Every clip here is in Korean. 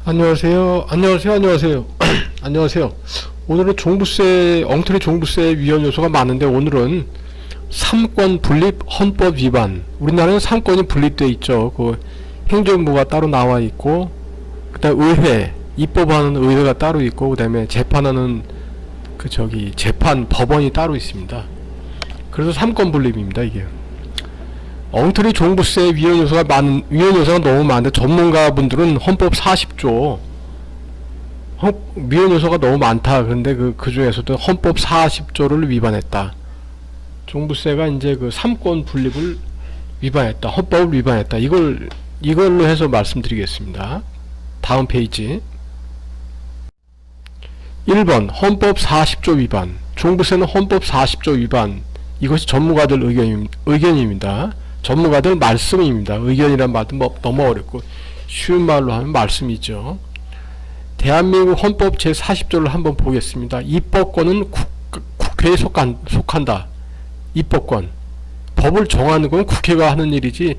안녕하세요. 안녕하세요. 안녕하세요. 안녕하세요. 오늘은 종부세, 엉터리 종부세 위헌 요소가 많은데 오늘은 삼권 분립 헌법 위반. 우리나라는 삼권이 분립되어 있죠. 그 행정부가 따로 나와 있고, 그다음 의회, 입법하는 의회가 따로 있고, 그다음에 재판하는 재판 법원이 따로 있습니다. 그래서 삼권 분립입니다, 이게. 엉터리 종부세 위헌 요소가 너무 많은데 전문가분들은 헌법 40조 위헌 요소가 너무 많다. 그런데 그 중에서도 헌법 40조를 위반했다. 종부세가 이제 그 삼권 분립을 위반했다. 헌법을 위반했다. 이걸로 해서 말씀드리겠습니다. 다음 페이지. 1번 헌법 40조 위반. 종부세는 헌법 40조 위반. 이것이 전문가들 의견입니다. 전문가들 말씀입니다. 의견이란 말도 너무 어렵고 쉬운 말로 하면 말씀이죠. 대한민국 헌법 제40조를 한번 보겠습니다. 입법권은 국회에 속한다. 입법권. 법을 정하는 건 국회가 하는 일이지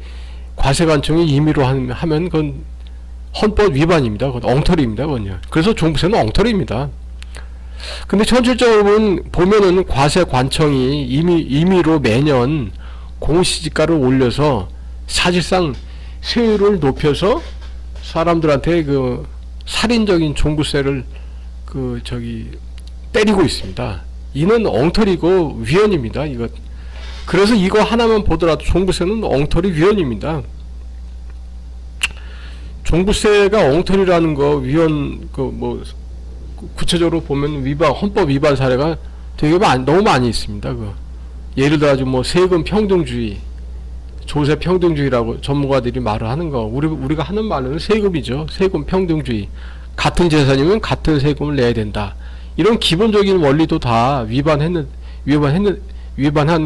과세관청이 임의로 하면 그건 헌법 위반입니다. 그건 엉터리입니다. 그건요. 그래서 종부세는 엉터리입니다. 근데 전체적으로 보면은 과세관청이 임의로 매년 공시지가를 올려서 사실상 세율을 높여서 사람들한테 그 살인적인 종부세를 때리고 있습니다. 이는 엉터리고 위헌입니다. 그래서 이거 하나만 보더라도 종부세는 엉터리 위헌입니다. 종부세가 엉터리라는 거 위헌 구체적으로 보면 헌법 위반 사례가 되게 너무 많이 있습니다. 예를 들어 세금 평등주의, 조세 평등주의라고 전문가들이 말을 하는 거, 우리가 하는 말은 세금이죠. 세금 평등주의. 같은 재산이면 같은 세금을 내야 된다. 이런 기본적인 원리도 다 위반한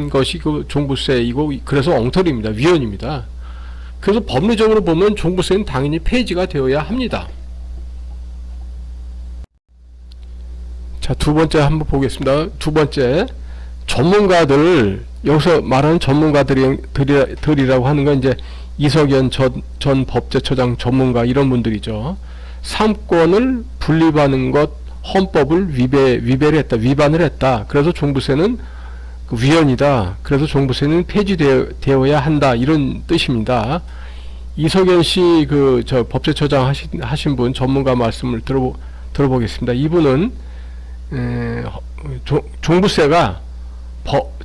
것이 그 종부세이고, 그래서 엉터리입니다. 위헌입니다. 그래서 법리적으로 보면 종부세는 당연히 폐지가 되어야 합니다. 자, 두 번째 한번 보겠습니다. 두 번째, 여기서 말하는 전문가들이라고 하는 건 이제 이석연 전 법제처장 전문가 이런 분들이죠. 삼권을 분립하는 것, 헌법을 위반을 했다. 그래서 종부세는 위헌이다. 그래서 종부세는 폐지되어야 한다. 이런 뜻입니다. 이석연 씨 법제처장 하신 분 전문가 말씀을 들어보겠습니다. 이분은 종부세가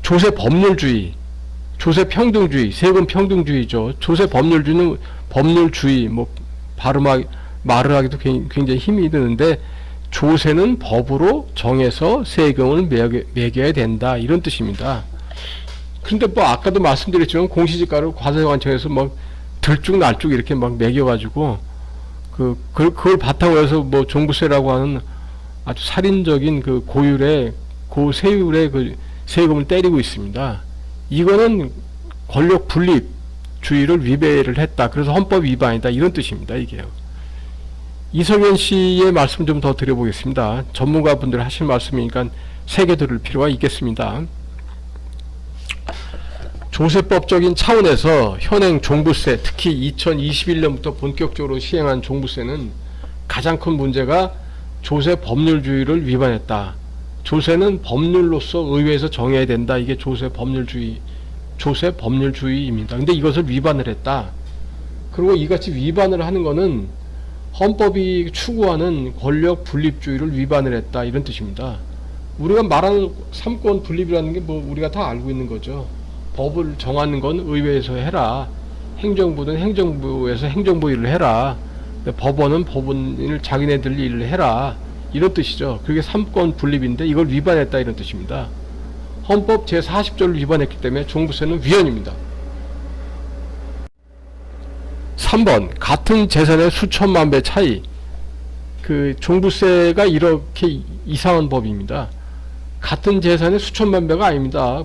조세 법률주의, 조세 평등주의, 세금 평등주의죠. 조세 법률주의는 법률주의, 말을 하기도 굉장히 힘이 드는데, 조세는 법으로 정해서 세금을 매겨야 된다. 이런 뜻입니다. 근데 아까도 말씀드렸지만 공시지가를 과세관청에서 들쭉날쭉 이렇게 매겨가지고, 그걸 바탕으로 해서 종부세라고 하는 아주 살인적인 고세율의 세금을 때리고 있습니다. 이거는 권력 분립주의를 위배를 했다. 그래서 헌법 위반이다. 이런 뜻입니다. 이게요. 이석연 씨의 말씀 좀 더 드려보겠습니다. 전문가분들 하실 말씀이니까 새겨 들을 필요가 있겠습니다. 조세법적인 차원에서 현행 종부세, 특히 2021년부터 본격적으로 시행한 종부세는 가장 큰 문제가 조세 법률주의를 위반했다. 조세는 법률로서 의회에서 정해야 된다. 이게 조세 법률주의입니다. 근데 이것을 위반을 했다. 그리고 이같이 위반을 하는 것은 헌법이 추구하는 권력 분립주의를 위반을 했다. 이런 뜻입니다. 우리가 말하는 삼권 분립이라는 게 우리가 다 알고 있는 거죠. 법을 정하는 건 의회에서 해라. 행정부는 행정부에서 행정부 일을 해라. 법원은 법원 일, 자기네들 일을 해라. 이런 뜻이죠. 그게 삼권 분립인데 이걸 위반했다. 이런 뜻입니다. 헌법 제40조를 위반했기 때문에 종부세는 위헌입니다. 3번, 같은 재산의 수천만 배 차이. 종부세가 이렇게 이상한 법입니다. 같은 재산의 수천만 배가 아닙니다.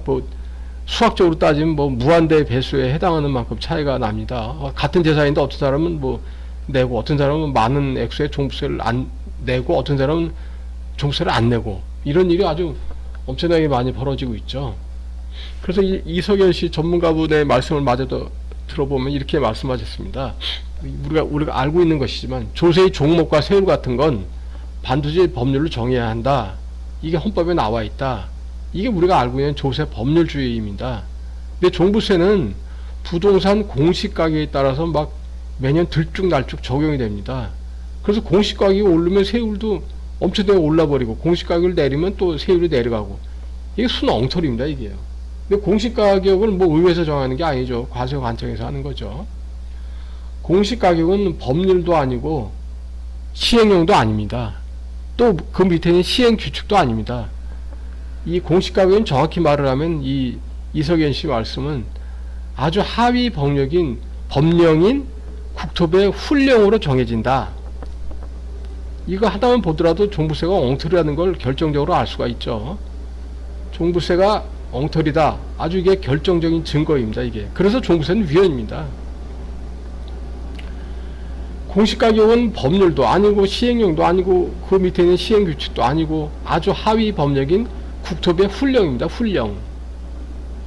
수학적으로 따지면 무한대 배수에 해당하는 만큼 차이가 납니다. 같은 재산인데 어떤 사람은 내고, 어떤 사람은 많은 액수의 종부세를 안 내고, 어떤 사람은 종부세를 안 내고, 이런 일이 아주 엄청나게 많이 벌어지고 있죠. 그래서 이석연 씨 전문가분의 말씀을 마저 들어보면 이렇게 말씀하셨습니다. 우리가 알고 있는 것이지만 조세의 종목과 세율 같은 건 반드시 법률로 정해야 한다. 이게 헌법에 나와 있다. 이게 우리가 알고 있는 조세 법률주의입니다. 근데 종부세는 부동산 공시가격에 따라서 막 매년 들쭉날쭉 적용이 됩니다. 그래서 공시가격이 오르면 세율도 엄청나게 올라버리고 공시가격을 내리면 또 세율이 내려가고 이게 순엉터리입니다. 이게요. 근데 공시가격은 뭐 의회에서 정하는 게 아니죠. 과세관청에서 하는 거죠. 공시가격은 법률도 아니고 시행령도 아닙니다. 또 그 밑에는 시행규칙도 아닙니다. 이 공시가격은 정확히 말을 하면 이 이석연 씨 말씀은 아주 하위 법령인 국토부의 훈령으로 정해진다. 이거 하나만 보더라도 종부세가 엉터리라는 걸 결정적으로 알 수가 있죠. 종부세가 엉터리다. 아주 이게 결정적인 증거입니다. 이게. 그래서 종부세는 위헌입니다. 공시가격은 법률도 아니고 시행령도 아니고 그 밑에 있는 시행규칙도 아니고 아주 하위 법령인 국토부의 훈령입니다. 훈령.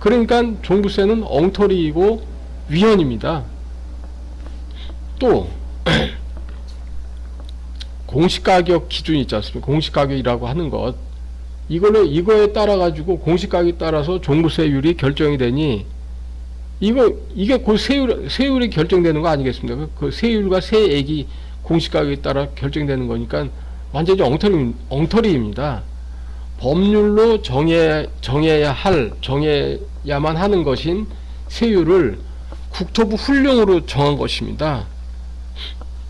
그러니까 종부세는 엉터리이고 위헌입니다. 또 공시가격 기준이 있지 않습니까? 공시가격이라고 하는 것 이거에 따라 가지고 공시가격에 따라서 종부세율이 결정이 되니 이게 그 세율이 결정되는 거 아니겠습니까? 그 세율과 세액이 공시가격에 따라 결정되는 거니까 완전히 엉터리입니다. 법률로 정해야만 하는 것인 세율을 국토부 훈령으로 정한 것입니다.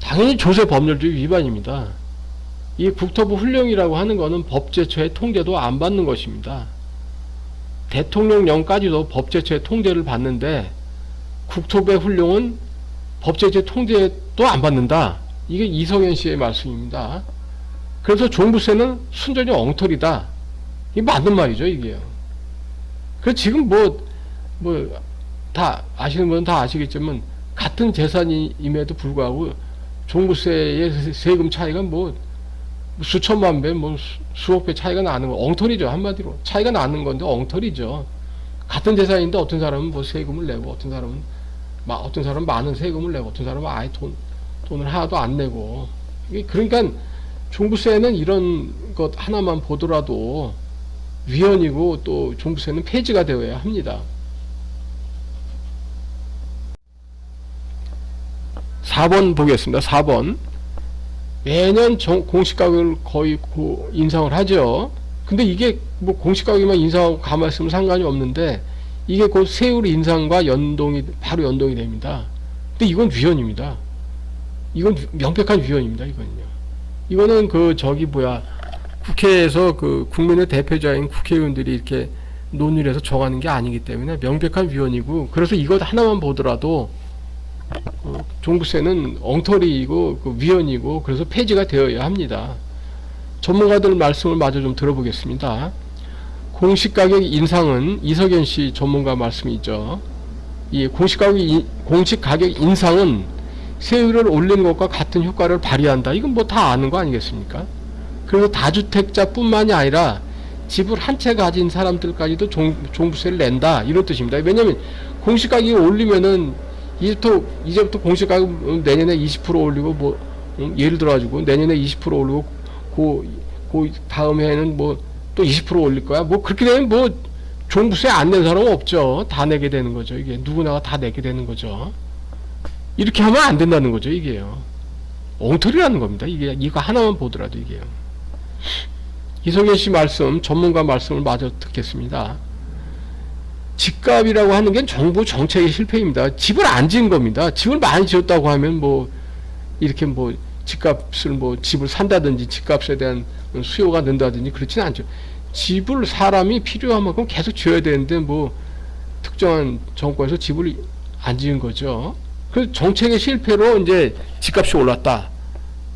당연히 조세 법률주의 위반입니다. 이 국토부 훈령이라고 하는 것은 법제처의 통제도 안 받는 것입니다. 대통령령까지도 법제처의 통제를 받는데 국토부의 훈령은 법제처의 통제도 안 받는다. 이게 이석연 씨의 말씀입니다. 그래서 종부세는 순전히 엉터리다. 이게 맞는 말이죠, 이게요. 그래서 지금 다 아시는 분은 다 아시겠지만 같은 재산임에도 불구하고 종부세의 세금 차이가 수천만 배, 수억 배 차이가 나는 거 엉터리죠. 한마디로 차이가 나는 건데 엉터리죠. 같은 재산인데 어떤 사람은 세금을 내고 어떤 사람은 많은 세금을 내고 어떤 사람은 아예 돈을 하나도 안 내고. 그러니까 종부세는 이런 것 하나만 보더라도 위헌이고 또 종부세는 폐지가 되어야 합니다. 4번 보겠습니다. 4번. 매년 공시가격을 거의 인상을 하죠. 근데 이게 공시가격만 인상하고 가만히 있으면 상관이 없는데 이게 그 세율 인상과 바로 연동이 됩니다. 근데 이건 위헌입니다. 이건 명백한 위헌입니다. 이거는 국회에서 국민의 대표자인 국회의원들이 이렇게 논의를 해서 정하는 게 아니기 때문에 명백한 위헌이고, 그래서 이것 하나만 보더라도 종부세는 엉터리이고 위헌이고 그래서 폐지가 되어야 합니다. 전문가들 말씀을 마저 좀 들어보겠습니다. 공시가격 인상은 이석연 씨 전문가 말씀이죠. 이 공시가격 인상은 세율을 올리는 것과 같은 효과를 발휘한다. 이건 다 아는 거 아니겠습니까? 그래서 다주택자뿐만이 아니라 집을 한 채 가진 사람들까지도 종부세를 낸다. 이런 뜻입니다. 왜냐하면 공시가격이 올리면은 이제부터 공시가격 내년에 20% 올리고 예를 들어가지고 내년에 20% 올리고 그 다음 해에는 또 20% 올릴 거야. 그렇게 되면 종부세 안 낸 사람은 없죠. 다 내게 되는 거죠. 이게 누구나가 다 내게 되는 거죠. 이렇게 하면 안 된다는 거죠. 이게요. 엉터리라는 겁니다. 이거 하나만 보더라도 이게요. 이석연 씨 말씀, 전문가 말씀을 마저 듣겠습니다. 집값이라고 하는 게 정부 정책의 실패입니다. 집을 안 지은 겁니다. 집을 많이 지었다고 하면 이렇게 집값을 집을 산다든지 집값에 대한 수요가 는다든지 그렇지는 않죠. 집을 사람이 필요한 만큼 계속 지어야 되는데 특정한 정권에서 집을 안 지은 거죠. 그 정책의 실패로 이제 집값이 올랐다.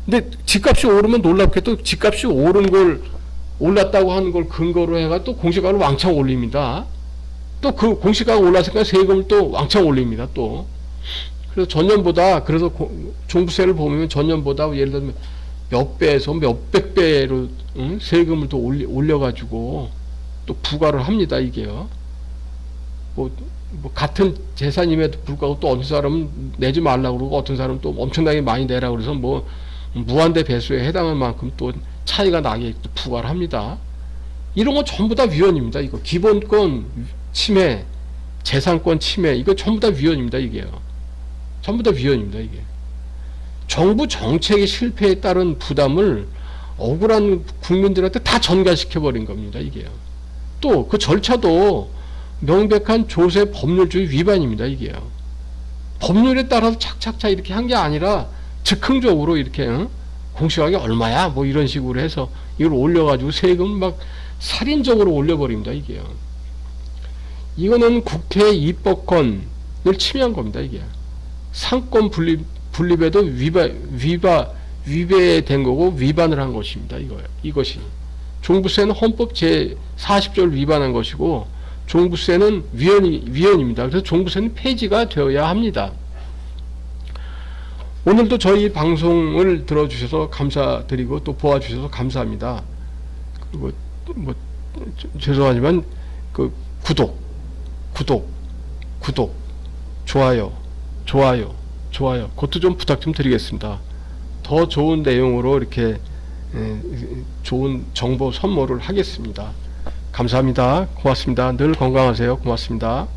근데 집값이 오르면 놀랍게 또 집값이 올랐다고 하는 걸 근거로 해가 또 공시가격을 왕창 올립니다. 또 그 공시가격 올랐으니까 세금을 또 왕창 올립니다. 또 그래서 전년보다 종부세를 보면 전년보다 예를 들면 몇 배에서 몇백 배로 세금을 또 올려가지고 또 부과를 합니다. 이게요. 뭐 같은 재산임에도 불구하고 또 어떤 사람은 내지 말라고 그러고 어떤 사람은 또 엄청나게 많이 내라고 그래서 뭐 무한대 배수에 해당할 만큼 또 차이가 나게 부과를 합니다. 이런 거 전부 다 위헌입니다. 이거 기본권 침해, 재산권 침해, 이거 전부 다 위헌입니다. 이게요. 전부 다 위헌입니다. 이게. 정부 정책의 실패에 따른 부담을 억울한 국민들한테 다 전가시켜 버린 겁니다. 이게요. 또 그 절차도 명백한 조세 법률주의 위반입니다. 이게요. 법률에 따라서 착착착 이렇게 한 게 아니라 즉흥적으로 이렇게 공시가격이 얼마야 뭐 이런 식으로 해서 이걸 올려가지고 세금 막 살인적으로 올려버립니다. 이게요. 이거는 국회 입법권을 침해한 겁니다. 이게 상권 분립에도 위배된 거고 위반을 한 것입니다. 이것이 종부세는 헌법 제 40조를 위반한 것이고 종부세는 위헌입니다. 그래서 종부세는 폐지가 되어야 합니다. 오늘도 저희 방송을 들어주셔서 감사드리고 또 보아주셔서 감사합니다. 그리고 뭐 죄송하지만 그 구독, 좋아요, 그것도 좀 부탁 좀 드리겠습니다. 더 좋은 내용으로 이렇게 좋은 정보 선물을 하겠습니다. 감사합니다. 고맙습니다. 늘 건강하세요. 고맙습니다.